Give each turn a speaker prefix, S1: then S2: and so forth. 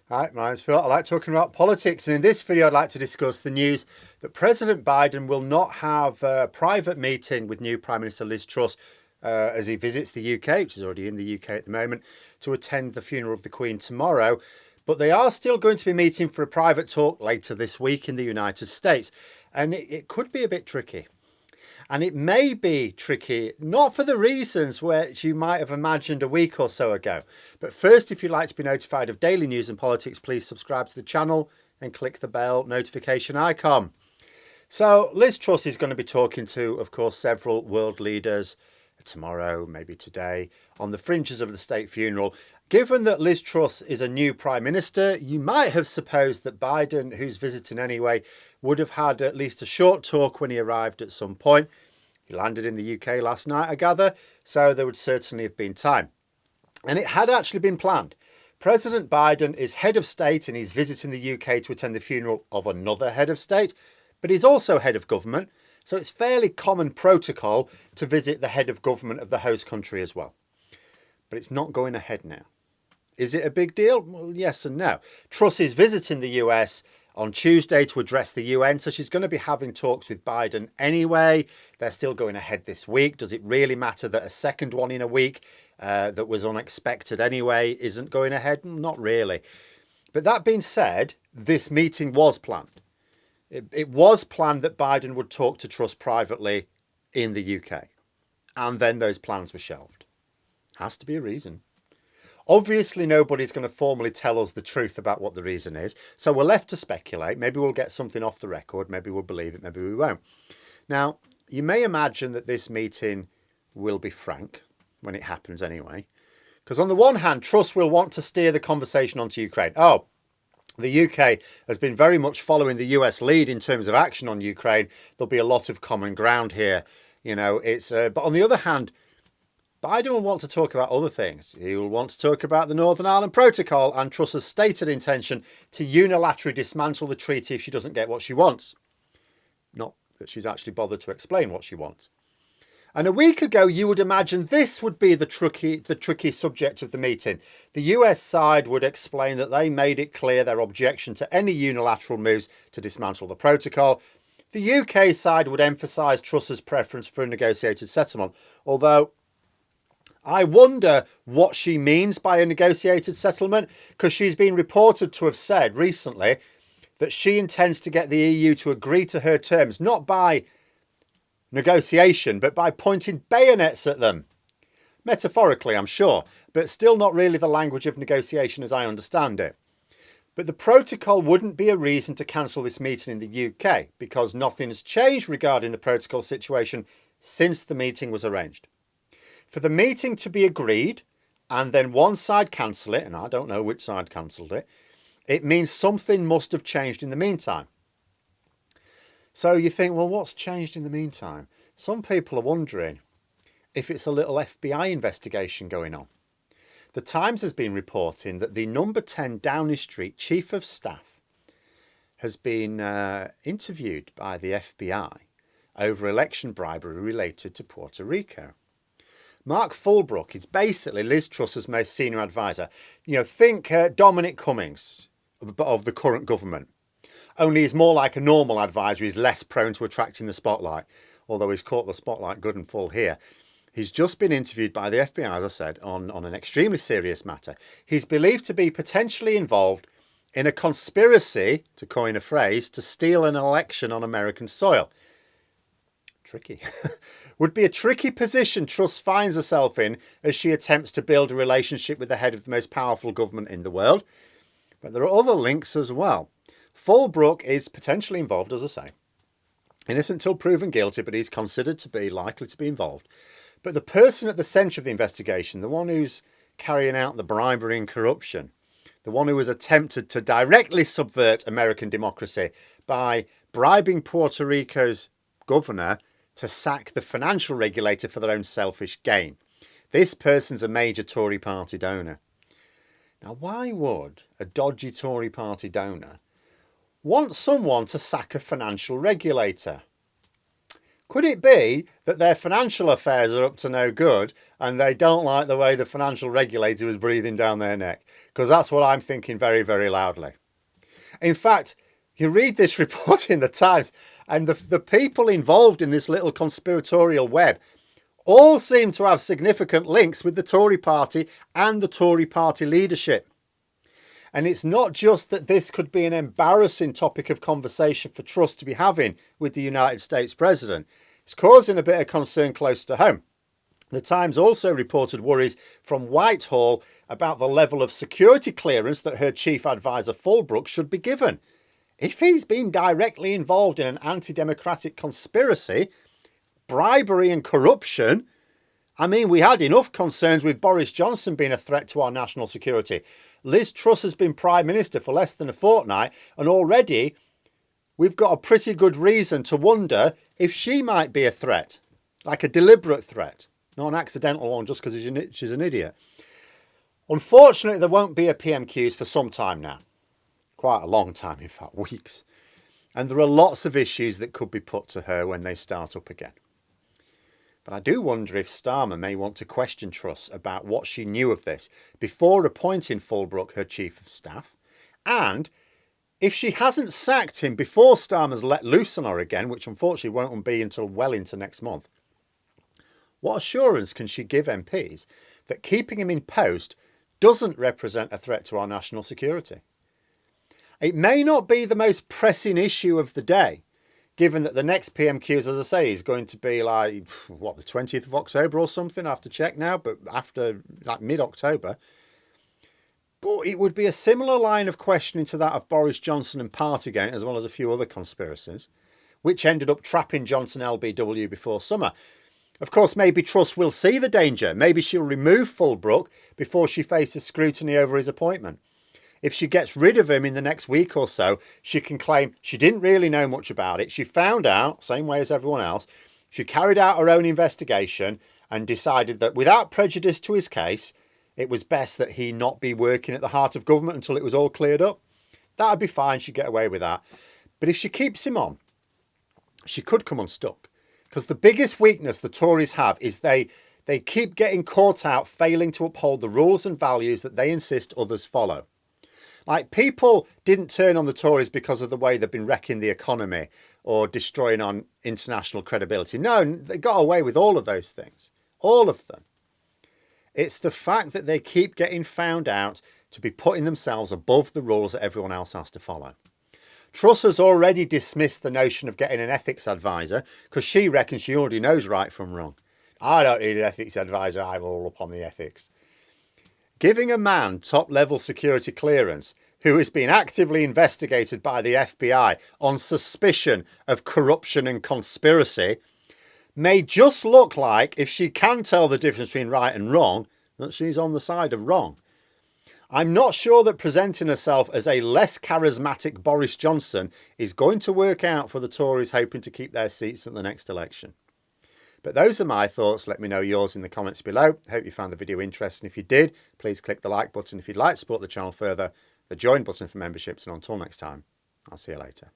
S1: Hi, my name's Phil. I like talking about politics, and in this video, I'd like to discuss the news that President Biden will not have a private meeting with new Prime Minister Liz Truss as he visits the UK, which is already in the UK at the moment, to attend the funeral of the Queen tomorrow. But they are still going to be meeting for a private talk later this week in the United States, and it could be a bit tricky. And it may be tricky, not for the reasons which you might have imagined a week or so ago. But first, if you'd like to be notified of daily news and politics, please subscribe to the channel and click the bell notification icon. So Liz Truss is going to be talking to, of course, several world leaders tomorrow, maybe today, on the fringes of the state funeral. Given that Liz Truss is a new Prime Minister, you might have supposed that Biden, who's visiting anyway, would have had at least a short talk when he arrived at some point. He landed in the UK last night, I gather, so there would certainly have been time. And it had actually been planned. President Biden is head of state and he's visiting the UK to attend the funeral of another head of state, but he's also head of government, so it's fairly common protocol to visit the head of government of the host country as well. But it's not going ahead now. Is it a big deal? Well, yes and no. Truss is visiting the US on Tuesday to address the UN, so she's going to be having talks with Biden anyway. They're still going ahead this week. Does it really matter that a second one in a week that was unexpected anyway isn't going ahead? Not really. But that being said, this meeting was planned. It was planned that Biden would talk to Truss privately in the UK, and then those plans were shelved. Has to be a reason. Obviously, nobody's going to formally tell us the truth about what the reason is, so we're left to speculate. Maybe we'll get something off the record, maybe we'll believe it, maybe we won't. Now, you may imagine that this meeting will be frank when it happens anyway, because on the one hand, Truss will want to steer the conversation onto Ukraine. Oh, the UK has been very much following the US lead in terms of action on Ukraine. There'll be a lot of common ground here. But on the other hand, Biden will want to talk about other things. He will want to talk about the Northern Ireland Protocol and Truss's stated intention to unilaterally dismantle the treaty if she doesn't get what she wants. Not that she's actually bothered to explain what she wants. And a week ago, you would imagine this would be the tricky subject of the meeting. The US side would explain that they made it clear their objection to any unilateral moves to dismantle the protocol. The UK side would emphasise Truss's preference for a negotiated settlement, although I wonder what she means by a negotiated settlement, because she's been reported to have said recently that she intends to get the EU to agree to her terms, not by negotiation, but by pointing bayonets at them. Metaphorically, I'm sure, but still not really the language of negotiation as I understand it. But the protocol wouldn't be a reason to cancel this meeting in the UK, because nothing's changed regarding the protocol situation since the meeting was arranged. For the meeting to be agreed and then one side cancel it, and I don't know which side cancelled it, it means something must have changed in the meantime. So you think, well, what's changed in the meantime? Some people are wondering if it's a little FBI investigation going on. The Times has been reporting that the number 10 Downing Street Chief of Staff has been interviewed by the FBI over election bribery related to Puerto Rico. Mark Fulbrook is basically Liz Truss's most senior advisor. Think Dominic Cummings of the current government. Only he's more like a normal advisor. He's less prone to attracting the spotlight, although he's caught the spotlight good and full here. He's just been interviewed by the FBI, as I said, on an extremely serious matter. He's believed to be potentially involved in a conspiracy, to coin a phrase, to steal an election on American soil. Tricky. Would be a tricky position Truss finds herself in as she attempts to build a relationship with the head of the most powerful government in the world. But there are other links as well. Fulbrook is potentially involved, as I say. Innocent till proven guilty, but he's considered to be likely to be involved. But the person at the centre of the investigation, the one who's carrying out the bribery and corruption, the one who has attempted to directly subvert American democracy by bribing Puerto Rico's governor to sack the financial regulator for their own selfish gain. This person's a major Tory party donor. Now, why would a dodgy Tory party donor want someone to sack a financial regulator? Could it be that their financial affairs are up to no good and they don't like the way the financial regulator is breathing down their neck? Because that's what I'm thinking very, very loudly. In fact, you read this report in the Times and the people involved in this little conspiratorial web all seem to have significant links with the Tory party and the Tory party leadership. And it's not just that this could be an embarrassing topic of conversation for Truss to be having with the United States president. It's causing a bit of concern close to home. The Times also reported worries from Whitehall about the level of security clearance that her chief advisor Fulbrook should be given. If he's been directly involved in an anti-democratic conspiracy, bribery and corruption, I mean, we had enough concerns with Boris Johnson being a threat to our national security. Liz Truss has been Prime Minister for less than a fortnight, and already we've got a pretty good reason to wonder if she might be a threat, like a deliberate threat, not an accidental one just because she's an idiot. Unfortunately, there won't be a PMQs for some time now. Quite a long time, in fact, weeks. And there are lots of issues that could be put to her when they start up again. But I do wonder if Starmer may want to question Truss about what she knew of this before appointing Fulbrook her chief of staff, and if she hasn't sacked him before Starmer's let loose on her again, which unfortunately won't be until well into next month, what assurance can she give MPs that keeping him in post doesn't represent a threat to our national security? It may not be the most pressing issue of the day, given that the next PMQs, as I say, is going to be like, what, the 20th of October or something? I have to check now, but after like mid-October. But it would be a similar line of questioning to that of Boris Johnson and Partygate, as well as a few other conspiracies, which ended up trapping Johnson LBW before summer. Of course, maybe Truss will see the danger. Maybe she'll remove Fulbrook before she faces scrutiny over his appointment. If she gets rid of him in the next week or so, she can claim she didn't really know much about it. She found out, same way as everyone else. She carried out her own investigation and decided that without prejudice to his case, it was best that he not be working at the heart of government until it was all cleared up. That'd be fine. She'd get away with that. But if she keeps him on, she could come unstuck. Because the biggest weakness the Tories have is they keep getting caught out failing to uphold the rules and values that they insist others follow. Like, people didn't turn on the Tories because of the way they've been wrecking the economy or destroying on international credibility. No, they got away with all of those things. All of them. It's the fact that they keep getting found out to be putting themselves above the rules that everyone else has to follow. Truss has already dismissed the notion of getting an ethics advisor because she reckons she already knows right from wrong. I don't need an ethics advisor. I'm all up on the ethics. Giving a man top-level security clearance who is being actively investigated by the FBI on suspicion of corruption and conspiracy may just look like, if she can tell the difference between right and wrong, that she's on the side of wrong. I'm not sure that presenting herself as a less charismatic Boris Johnson is going to work out for the Tories hoping to keep their seats at the next election. But those are my thoughts. Let me know yours in the comments below. Hope you found the video interesting. If you did, please click the like button. If you'd like to support the channel further, the join button for memberships. And until next time, I'll see you later.